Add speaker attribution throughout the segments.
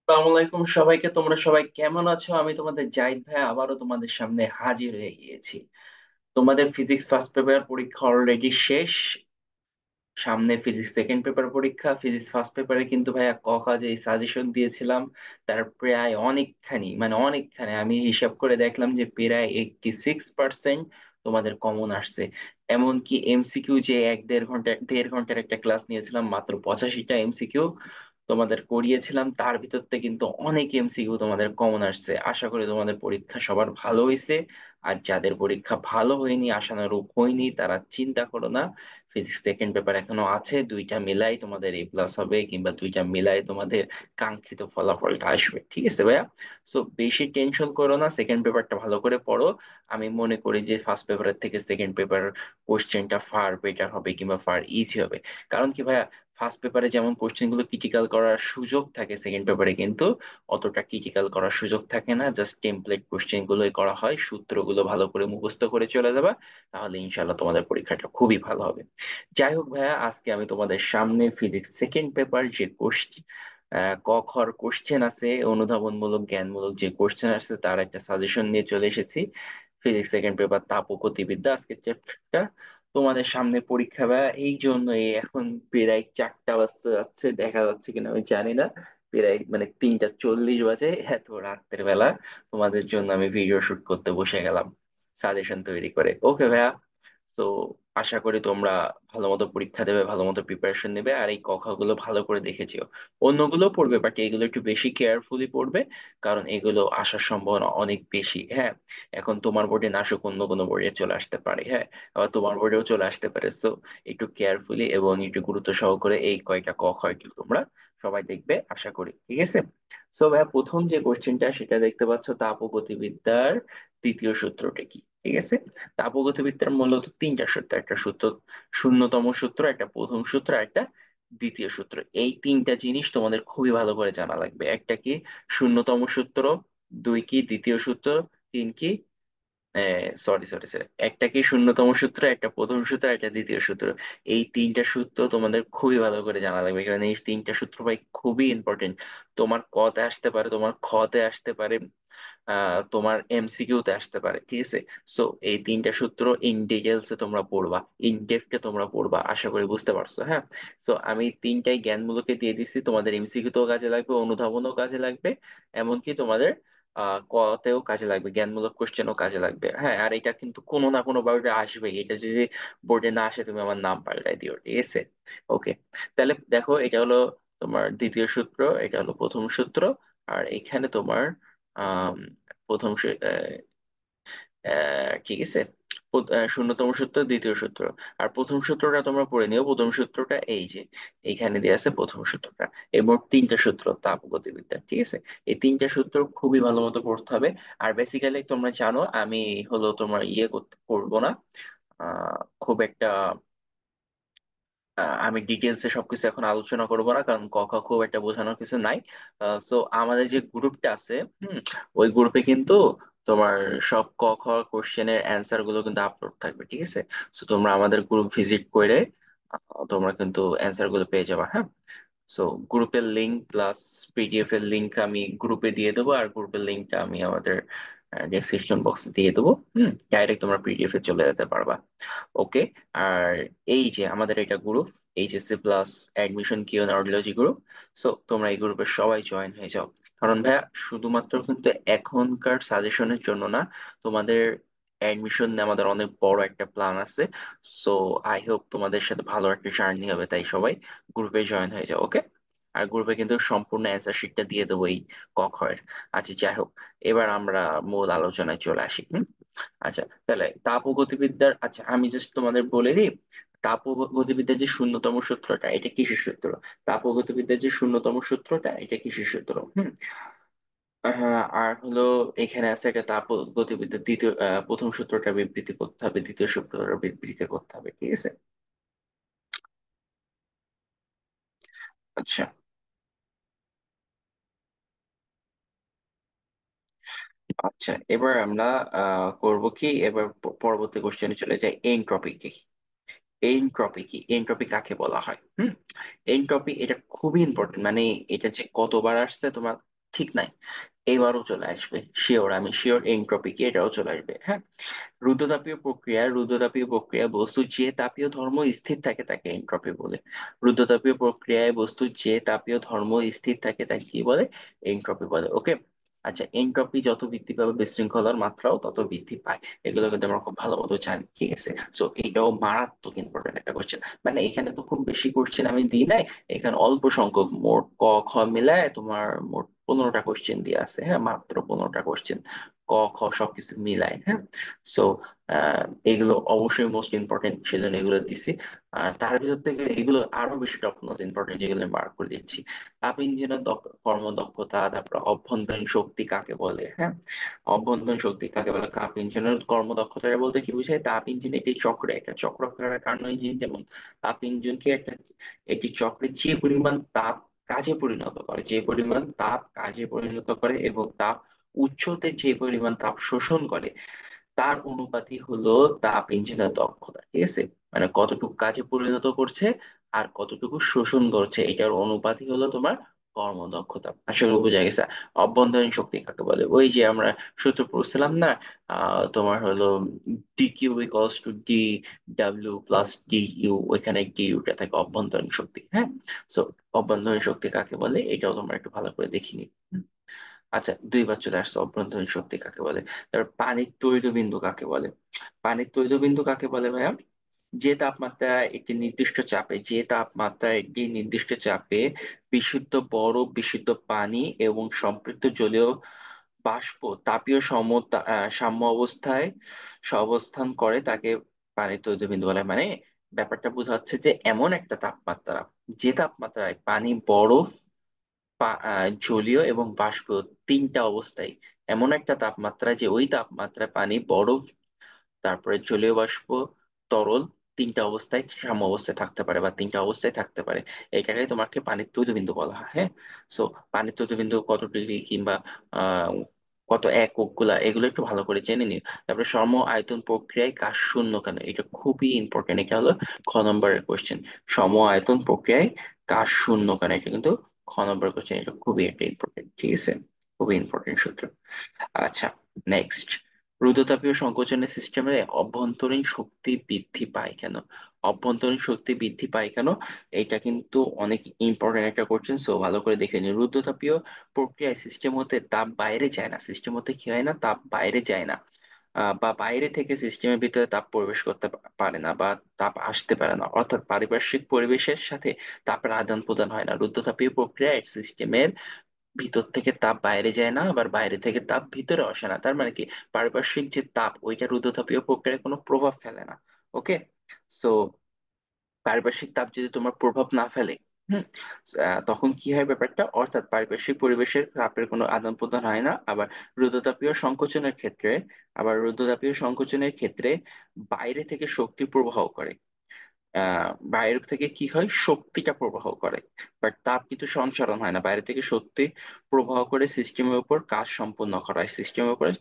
Speaker 1: আসসালামু আলাইকুম সবাইকে। তোমরা সবাই কেমন আছো? আমি তোমাদের জাহিদ ভাই আবারও তোমাদের সামনে হাজির হয়ে গিয়েছি। তোমাদের ফিজিক্স ফার্স্ট পেপার পরীক্ষা অলরেডি শেষ। সামনে ফিজিক্স সেকেন্ড পেপার পরীক্ষা। ফিজিক্স ফার্স্ট পেপারে কিন্তু ভাইয়া যে সাজেশন দিয়েছিলাম তার প্রায় অনেকখানি আমি হিসাব করে দেখলাম যে প্রায় 86% তোমাদের কমন আসছে। এমনকি এমসিকিউ যে এক দেড় ঘন্টার একটা ক্লাস নিয়েছিলাম, মাত্র 85টা এমসিকিউ তোমাদের করিয়েছিলাম, তার ভিতর থেকে কিন্তু অনেক এমসিকিউ তোমাদের কমন আসছে। আশা করি তোমাদের পরীক্ষা সবার ভালো হয়েছে। আর যাদের পরীক্ষা ভালো হয়নি, আশানুরূপ হয়নি, তারা চিন্তা করো না। ফিজিক্স সেকেন্ড পেপার এখনো আছে, দুইটা মিলাই তোমাদের এ প্লাস হবে, কিংবা দুইটা মিলাই তোমাদের কাঙ্ক্ষিত ফলাফলটা আসবে। ঠিক আছে ভাইয়া? সো বেশি টেনশন করো না, সেকেন্ড পেপারটা ভালো করে পড়ো। আমি মনে করি যে ফার্স্ট পেপারের থেকে সেকেন্ড পেপার কোশ্চেনটা ফার বেটার হবে, কিংবা ফার ইজি হবে। কারণ কি ভাইয়া, ফার্স্ট পেপারে যেমন কোশ্চেন গুলো ক্রিটিক্যাল করার সুযোগ থাকে, সেকেন্ড পেপারে কিন্তু অতটা ক্রিটিক্যাল করার সুযোগ থাকে না। জাস্ট টেমপ্লেট কোশ্চেন গুলোই করা হয়, সূত্রগুলো ভালো করে মুখস্থ করে চলে যাবে, তাহলে ইনশাল্লাহ তোমাদের পরীক্ষাটা খুবই ভালো হবে। যাই হোক ভাইয়া, আজকে আমি তোমাদের সামনে ফিজিক্স সেকেন্ড পেপার যে কোশ্চেন ক খর কোশ্চেন আছে, অনুধাবনমূলক জ্ঞানমূলক যে কোশ্চেন আছে, তার একটা সাজেশন নিয়ে চলে এসেছি। ফিজিক্স সেকেন্ড পেপার তাপ ও গতিবিদ্যা আজকের চ্যাপ্টারটা তোমাদের সামনে পরীক্ষা ভাইয়া। এই জন্য এখন প্রায় 4টা বাজতে যাচ্ছে, দেখা যাচ্ছে কিনা আমি জানি না। প্রায় 3টা 40 বাজে, এত রাত্রের বেলা তোমাদের জন্য আমি ভিডিও শুট করতে বসে গেলাম, সাজেশন তৈরি করে। ওকে ভাইয়া। তো আশা করি তোমরা ভালো মতো পরীক্ষা দেবে, ভালো মতো প্রিপারেশন নেবে, আর এই কথাগুলো ভালো করে দেখেছিও। অন্যগুলো পড়বে, বাট এগুলো একটু বেশি কেয়ারফুলি পড়বে, কারণ এগুলো আসার সম্ভাবনা অনেক বেশি। হ্যাঁ, এখন তোমার বোর্ডে না আসুক, অন্য কোনো বোর্ডে চলে আসতে পারে। হ্যাঁ, আবার তোমার বোর্ডেও চলে আসতে পারে। সো একটু কেয়ারফুলি এবং একটু গুরুত্ব সহকারে এই কয়টা একটু তোমরা সবাই দেখবে, আশা করি। ঠিক আছে? সো ভাইয়া, প্রথম যে কোশ্চেনটা সেটা দেখতে পাচ্ছ, তাপগতিবিদ্যার দ্বিতীয় সূত্রটা কি? ঠিক আছে? তাপগতিবিদ্যার মূলত 3টা সূত্র। একটা সূত্র শূন্যতম সূত্র, একটা প্রথম সূত্র, আর একটা দ্বিতীয় সূত্র। এই 3টা জিনিস তোমাদের খুবই ভালো করে জানা লাগবে। একটা কি শূন্যতম সূত্র, দুই কি দ্বিতীয় সূত্র, তিন কি সরি সরি সরি একটা কি শূন্যতম সূত্র, একটা প্রথম সূত্র, একটা দ্বিতীয় সূত্র। এই 3টা সূত্র তোমাদের খুবই ভালো করে জানা লাগবে, কারণ এই 3টা সূত্র ভাই খুবই ইম্পর্টেন্ট। তোমার কতে আসতে পারে, তোমার খতে আসতে পারে, তোমার এমসিকিউ তে আসতে পারে। ঠিক আছে? সো এই 3টা সূত্র ইন ডিটেলসে তোমরা পড়বা, ইন ডেপথে তোমরা পড়বা। আশা করি বুঝতে পারছো। হ্যাঁ। সো আমি তিনটাই জ্ঞানমূলকে দিয়ে দিচ্ছি, তোমাদের এমসিকিউ তেও কাজে লাগবে, অনুধাবনও কাজে লাগবে, এমনকি তোমাদের কতেও কাজে লাগবে, জ্ঞানমূলক কোশ্চেনও কাজে লাগবে। হ্যাঁ, আর এটা কিন্তু কোনো না কোনো বোর্ডে আসবেই। এটা যদি বোর্ডে না আসে, তুমি আমার নাম পাল্টাই দিও। ঠিক আছে? ওকে। তাহলে দেখো, এটা হলো তোমার দ্বিতীয় সূত্র, এটা হলো প্রথম সূত্র। আর এখানে তোমার আম, প্রথম ঠিক আছে, শূন্যতম সূত্র, দ্বিতীয় সূত্র। আর প্রথম সূত্রটা তোমরা পড়ে নিও। প্রথম সূত্রটা এই যে এইখানে দেওয়া আছে, প্রথম সূত্রটা। এবং 3টা সূত্র তাপগতিবিদ্যা। ঠিক আছে? এই 3টা সূত্র খুবই ভালো মতো পড়তে হবে। আর বেসিক্যালি তোমরা জানো, আমি হলো তোমার ইয়ে করতে করবো না, খুব একটা আমি ডিটেলসে সবকিছু এখন আলোচনা করবো না, কারণ খুব একটা বোঝানোর কিছু নাই। সো আমাদের যে গ্রুপটা আছে, ওই গ্রুপে কিন্তু তোমার সব কোশ্চেনের অ্যান্সার গুলো কিন্তু আপলোড থাকবে। ঠিক আছে? সো তোমরা আমাদের গ্রুপ ভিজিট করে তোমরা কিন্তু অ্যান্সার গুলো পেয়ে যাবে। হ্যাঁ। সো গ্রুপের লিঙ্ক প্লাস পিডিএফ এর লিঙ্ক আমি গ্রুপে দিয়ে দেবো, আর গ্রুপের লিঙ্কটা আমি আমাদের ডেসক্রিপশন বক্সে দিয়ে দেবো। ডাইরেক্ট তোমরা পিডিএফ এ চলে যেতে পারবা। ওকে। আর এই যে আমাদের এটা group, HSC plus admission Q নর্ডিলজি গ্রুপ। সো তোমরা এই গ্রুপে সবাই জয়েন হয়ে যাও। কারণ ভাইয়া, শুধুমাত্র কিন্তু এখনকার সাজেশনের জন্য না, তোমাদের অ্যাডমিশন নিয়ে আমাদের অনেক বড় একটা প্ল্যান আছে। সো আই হোপ তোমাদের সাথে ভালো একটা জার্নি হবে, তাই সবাই গ্রুপে জয়েন হয়ে যাও। ওকে। আর গ্রুপে কিন্তু সম্পূর্ণ অ্যান্সার শিটটা দিয়ে দেবো এই কক্ষের। আচ্ছা, যাই হোক, এবার আমরা মূল আলোচনায় চলে আসি। আচ্ছা, তাহলে তাপ ও গতিবিদ্যার, আচ্ছা আমি জাস্ট তোমাদের বলে দিই, তাপ ও গতিবিদ্যার যে শূন্যতম সূত্রটা, এটা কিসের সূত্র? তাপ ও গতিবিদ্যার যে শূন্যতম সূত্রটা, এটা কিসের সূত্র? আর হলো এখানে আছে একটা তাপ ও গতিবিদ্যার প্রথম সূত্রটা বিবৃতি করতে হবে, দ্বিতীয় সূত্রটা বিবৃতি করতে হবে। ঠিক আছে? আচ্ছা। আচ্ছা, এবার আমরা করব কি, এবার পরবর্তী কোশ্চেনে চলে যাই। এনট্রপি কি? এনট্রপি কি? এনট্রপি কাকে বলা হয়? এনট্রপি এটা খুবই ইম্পর্টেন্ট, মানে এটা যে কতবার আসছে তোমার। ঠিক নাই, এবারও চলে আসবে শিওর, আমি শিওর এনট্রপি কি এটাও চলে আসবে। হ্যাঁ, রুদ্রতাপীয় প্রক্রিয়া বস্তু যে তাপীয় ধর্ম স্থির থাকে তাকে এনট্রপি বলে। রুদ্রতাপীয় প্রক্রিয়ায় বস্তু যে তাপীয় ধর্ম স্থির থাকে তাকে কি বলে? এনট্রপি বলে। ওকে। আচ্ছা, এনট্রপি যত বৃদ্ধি পাবে বিশৃঙ্খলার মাত্রাও তত বৃদ্ধি পায়, এগুলো কিন্তু আমরা খুব ভালো মতো জানি। ঠিক আছে, সো এটাও মারাত্মক ইম্পর্টেন্ট একটা কোশ্চেন। মানে এখানে তো খুব বেশি কোশ্চেন আমি দিই নাই, এখানে অল্প সংখ্যক, মোট ক খ মিলায় তোমার মোট 15টা কোশ্চেন দিয়ে আছে। হ্যাঁ, মাত্র 15টা কোশ্চেন, ক খ সবকিছু মিলায়। হ্যাঁ, সো এগুলো অবশ্যই মোস্ট ইম্পর্টেন্ট, সেজন্য এগুলো দিছি। আর তার ভিতর থেকে এগুলো আরো বেশি টপ নচ ইম্পর্টেন্ট, যেগুলো মার্ক করে দিচ্ছি। তাপ ইঞ্জিনের কর্মদক্ষতা, তারপর অভ্যন্তরীণ শক্তি কাকে বলে। হ্যাঁ, অভ্যন্তরীণ শক্তি কাকে বলে, তাপ ইঞ্জিনের কর্মদক্ষতা বলতে কি বোঝায়? তাপ ইঞ্জিন একটি চক্র, একটা চক্রাকার কার্নো ইঞ্জিন যেমন, তাপ ইঞ্জিনকে একটি চক্রে যে পরিমাণ তাপ কাজে পরিণত করে, যে পরিমাণ তাপ কাজে পরিণত করে এবং তাপ উৎসতে যে পরিমাণ তাপ শোষণ করে, তার অনুপাতই হলো তাপ ইঞ্জিনের দক্ষতা। ঠিক আছে, মানে কতটুকু কাজে পরিণত করছে আর কতটুকু শোষণ করছে, এটার অনুপাতই হলো তোমার কর্মদক্ষতা। আসলে বোঝা গেছে। অভ্যন্তরীণ শক্তি কাকে বলে? ওই যে আমরা সূত্র পড়ছিলাম না, তোমার হলো D Q equals to D W plus D U, ওইখানে ডি ইউটা থাকে অভ্যন্তরীণ শক্তি। হ্যাঁ, সো অভ্যন্তরীণ শক্তি কাকে বলে এটাও তোমরা একটু ভালো করে দেখিনি। আচ্ছা, 2 বার চলে আসছে অভ্যন্তরীণ শক্তি কাকে বলে। তারপর পানির তৈল বিন্দু কাকে বলে? পানির তৈল বিন্দু কাকে বলে ভাইয়া? যে তাপমাত্রায় একটি নির্দিষ্ট চাপে বিশুদ্ধ বরফ, বিশুদ্ধ পানি এবং সম্পৃক্ত জলীয় বাষ্প তাপীয় সাম্য অবস্থায় অবস্থান করে তাকে পানির তৈল বিন্দু বলে। মানে ব্যাপারটা বোঝাচ্ছে যে এমন একটা তাপমাত্রা, যে তাপমাত্রায় পানি, বরফ, জলীয় এবং বাষ্প তিনটা অবস্থায়, এমন একটা তাপমাত্রা যে ওই তাপমাত্রায় পানি, বরফ, তারপরে জলীয় বাষ্প, তরল, তিনটা অবস্থায় সাম্য অবস্থায় থাকতে পারে বা তিনটা অবস্থায় থাকতে পারে। এটাকে তোমাকে পানির তৈলবিন্দু বলা হয়। হ্যাঁ, সো পানির তৈলবিন্দু কত ডিগ্রি কিংবা আহ কত একক গুলা, এগুলো একটু ভালো করে জেনে নিও। তারপরে সম আয়তন প্রক্রিয়ায় কাজ শূন্য কেন, এটা খুবই ইম্পর্টেন্ট, এটা হলো খ নম্বরের কোশ্চেন। সম আয়তন প্রক্রিয়ায় কাজ শূন্য কেন, এটা কিন্তু খ নম্বর কোশ্চেন, এটা খুবই একটা ইম্পর্টেন্ট। ঠিক আছে, খুবই ইম্পর্টেন্ট সূত্র। আচ্ছা, নেক্সট, রুদ্রতাপীয় সংকোচনের সিস্টেমে অভ্যন্তরীণ শক্তি বৃদ্ধি পায় কেন? অভ্যন্তরীণ শক্তি বৃদ্ধি পায় কেন, এটা কিন্তু অনেক ইম্পর্টেন্ট একটা কোশ্চেন। সো ভালো করে দেখে নিন। রুদ্রতাপীয় প্রক্রিয়ায় সিস্টেম হতে তাপ বাইরে যায় না, সিস্টেম হতে কি হয় না, তাপ বাইরে যায় না, বা বাইরে থেকে সিস্টেমের ভিতরে তাপ প্রবেশ করতে পারে না, বা তাপ আসতে পারে না, অর্থাৎ পারিপার্শ্বিক পরিবেশের সাথে তাপের আদান প্রদান হয় না। রুদ্রতাপীয় প্রক্রিয়ায় সিস্টেমের ভিতর থেকে তাপ বাইরে যায় না, আবার বাইরে থেকে তাপ ভিতরে আসে না। তার মানে কি, পারিপার্শ্বিক যে তাপ ওইটা রুদ্রতাপীয় প্রক্রিয়ায় কোনো প্রভাব ফেলে না। ওকে, সো পারিপার্শ্বিক তাপ যদি তোমার প্রভাব না ফেলে, হুম, তখন কি হয় ব্যাপারটা, অর্থাৎ পারিপার্শ্বিক পরিবেশের তাপের কোনো আদান প্রদান হয় না। রুদ্রতাপীয় সংকোচনের ক্ষেত্রে রুদ্রতাপীয় সংকোচনের ক্ষেত্রে বাইরে থেকে শক্তি প্রবাহ করে, বাইরে থেকে কি হয়, শক্তিটা প্রবাহ করে, বাট তাপ কিন্তু সঞ্চারণ হয় না। বাইরে থেকে শক্তি প্রবাহ করে সিস্টেমের উপর কাজ সম্পন্ন করা হয়, সিস্টেমের উপরে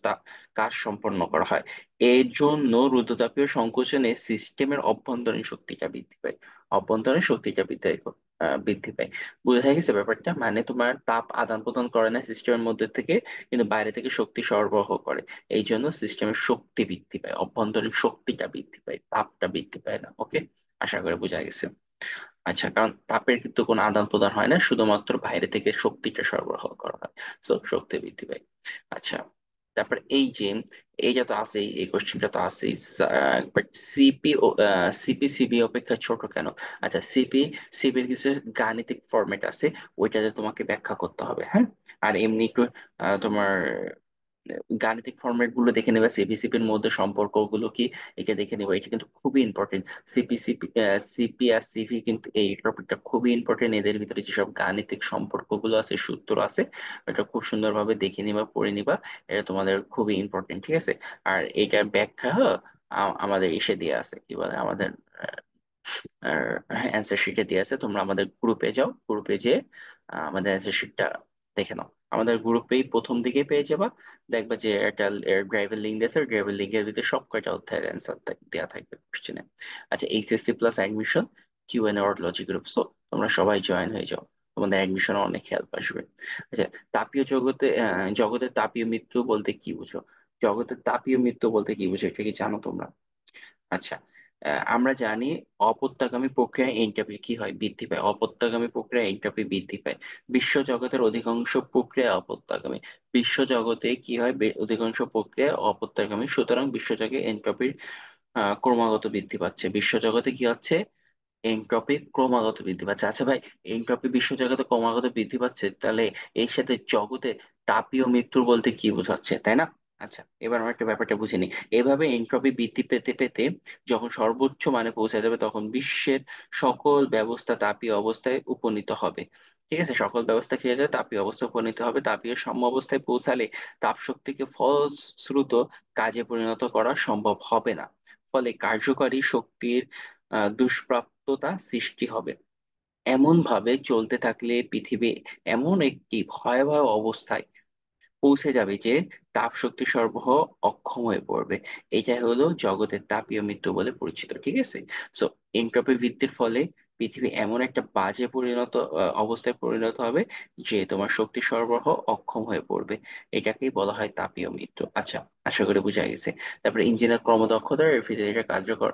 Speaker 1: কাজ সম্পন্ন করা হয়। এই জন্য রুদ্রতাপীয় সংকোচনে সিস্টেমের অভ্যন্তরীণ শক্তিটা বৃদ্ধি পায়, অভ্যন্তরীণ শক্তিটা বৃদ্ধি পায়। বোঝা গেছে ব্যাপারটা? মানে তোমার তাপ আদান প্রদান করে না সিস্টেমের মধ্যে থেকে, কিন্তু বাইরে থেকে শক্তি সরবরাহ করে। এই জন্য সিস্টেমের শক্তি বৃদ্ধি পায়, অভ্যন্তরীণ শক্তিটা বৃদ্ধি পায়, তাপটা বৃদ্ধি পায় না। ওকে, আশা করি বোঝা গেছে। আচ্ছা, কারণ তাপের কিন্তু কোনো আদান প্রদান হয় না, শুধুমাত্র বাইরে থেকে শক্তিটা সরবরাহ করা হয়, তো শক্তি বৃদ্ধি পায়। আচ্ছা, তারপর এই যে তো আছে, এই কোশ্চেনটা তো আছে, বাট সিপি ও সিপি অপেক্ষা ছোট কেন? আচ্ছা, সিপির কিছু গাণিতিক ফরম্যাট আছে, ওইটাতে তোমাকে ব্যাখ্যা করতে হবে। হ্যাঁ, আর এমনি একটু তোমার গাণিতিক ফরম্যাট গুলো দেখে নেবে, সিপিসিপির মধ্যে সম্পর্কগুলো কি, এটা দেখে নেবে। এটা কিন্তু খুবই ইম্পর্টেন্ট। সিপি আর সিভি কিন্তু এই টপিকটা খুবই ইম্পর্টেন্ট। এদের ভিতরে যেসব গাণিতিক সম্পর্কগুলো আছে, সূত্র আছে, এটা খুব সুন্দরভাবে দেখে নিবা, পড়ে নিবা। এটা তোমাদের খুবই ইম্পর্টেন্ট। ঠিক আছে, আর এটার ব্যাখ্যা আমাদের এসে দিয়ে আছে, কি বলে, আমাদের অ্যান্সার শিটে দিয়ে আছে। তোমরা আমাদের গ্রুপে যাও, গ্রুপে যে আমাদের অ্যান্সার শিটটা দেখে নাও। আমাদের গ্রুপেই প্রথম দিকে পেয়ে যাবা, দেখবা যে একটা ড্রাইভের লিঙ্ক দিয়েছে, ড্রাইভের লিঙ্কের ভিতরে সব কয়টা অধ্যায়ের অ্যান্সার দেওয়া থাকবে কোশ্চেনে। আচ্ছা, HSC plus admission Q N or logic group, so তোমরা সবাই জয়েন হয়ে যাও। তোমাদের অ্যাডমিশনে অনেক হেল্প আসবে। আচ্ছা, তাপীয় জগতের তাপীয় মৃত্যু বলতে কি বুঝো? জগতের তাপীয় মৃত্যু বলতে কি বুঝো, এটা কি জানো তোমরা? আচ্ছা, আমরা জানি অপত্যগামী প্রক্রিয়ায় এনট্রপি কি হয়, বৃদ্ধি পায়। অপত্যগামী প্রক্রিয়ায় এনট্রপি বৃদ্ধি পায়। বিশ্ব জগতের অধিকাংশ প্রক্রিয়া অপত্যগামী। বিশ্ব জগতে কি হয়, অধিকাংশ প্রক্রিয়া অপত্যগামী, সুতরাং বিশ্বজগে এনট্রপির ক্রমাগত বৃদ্ধি পাচ্ছে। বিশ্বজগতে কি হচ্ছে? এনট্রপি ক্রমাগত বৃদ্ধি পাচ্ছে। আচ্ছা ভাই, এনট্রপি বিশ্বজগতে ক্রমাগত বৃদ্ধি পাচ্ছে, তাহলে এর সাথে জগতে তাপীয় মৃত্যু বলতে কি বোঝাচ্ছে, তাই না? আচ্ছা, এবার আমরা একটা ব্যাপারটা বুঝে নিই। এভাবে এনট্রপি বৃদ্ধি পেতে পেতে যখন সর্বোচ্চ মানে পৌঁছে যাবে, তখন বিশ্বের সকল ব্যবস্থা তাপীয় অবস্থায় উপনীত হবে। ঠিক আছে, সকল ব্যবস্থা খেয়ে যাবে, তাপীয় অবস্থায় উপনীত হবে। তাপীয় সাম্য অবস্থায় পৌঁছালে তাপ শক্তিকে ফলশ্রুত কাজে পরিণত করা সম্ভব হবে না। ফলে কার্যকারী শক্তির দুষ্প্রাপ্যতা সৃষ্টি হবে। এমন ভাবে চলতে থাকলে পৃথিবী এমন একটি ভয়াবহ অবস্থায় পৌঁছে যাবে যে তাপ শক্তি সরবরাহ অক্ষম হয়ে পড়বে। এটাই হলো জগতের তাপীয় মৃত্যু বলে পরিচিত। ঠিক আছে। সো এনট্রপি বৃদ্ধির ফলে পৃথিবী এমন একটা বাজে অবস্থায় পরিণত হবে যে তোমার শক্তি সরবরাহ অক্ষম হয়ে পড়বে। এটাকেই বলা হয় তাপীয় মৃত্যু। আচ্ছা, আশা করি বোঝা গেছে। তারপরে ইঞ্জিনের ক্রমদক্ষতা আর রেফ্রিজারেটর কার্যকর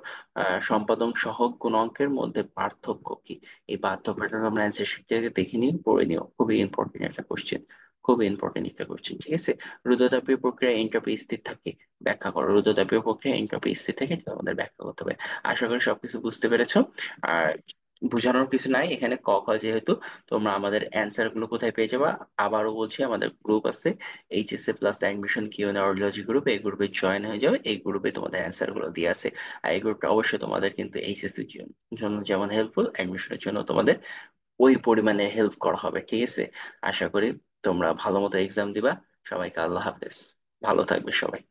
Speaker 1: সম্পাদন সহগ গুণাঙ্কের মধ্যে পার্থক্য কি? এই পার্থক্যটা আমরা অ্যান্সার শিট থেকে দেখে নিও, পড়ে নিও, খুবই ইম্পর্টেন্ট একটা কোশ্চেন। খুব ইম্পর্টেন্ট একটা কোশ্চেন। ঠিক আছে। রুদ্রতাপীয় প্রক্রিয়া এনট্রপি স্থির থাকে, ব্যাখ্যা করো। রুদ্রতাপীয় প্রক্রিয়া এনট্রপি স্থির থাকে, এটা আমাদের ব্যাখ্যা করতে হবে। আশা করি সবকিছু বুঝতে পেরেছো। আর বোঝানোর কিছু নাই এখানে, ক খ যেহেতু। তোমরা আমাদের অ্যান্সার গুলো কোথায় পেয়ে যাবা? আবারও বলছি, আমাদের গ্রুপ আছে, HSA plus admission QN audiology group. এই গ্রুপে জয়েন হয়ে যাও, এই গ্রুপে তোমাদের অ্যান্সার গুলো দিয়ে আছে। আর এই গ্রুপটা অবশ্যই তোমাদের কিন্তু এইচএসসি জন্য যেমন হেল্পফুল, অ্যাডমিশনের জন্য তোমাদের ওই পরিমাণে হেল্প করা হবে। ঠিক আছে। আশা করি তোমরা ভালো মতো এক্সাম দিবা। সবাইকে আল্লাহ হাফেজ। ভালো থাকবে সবাই।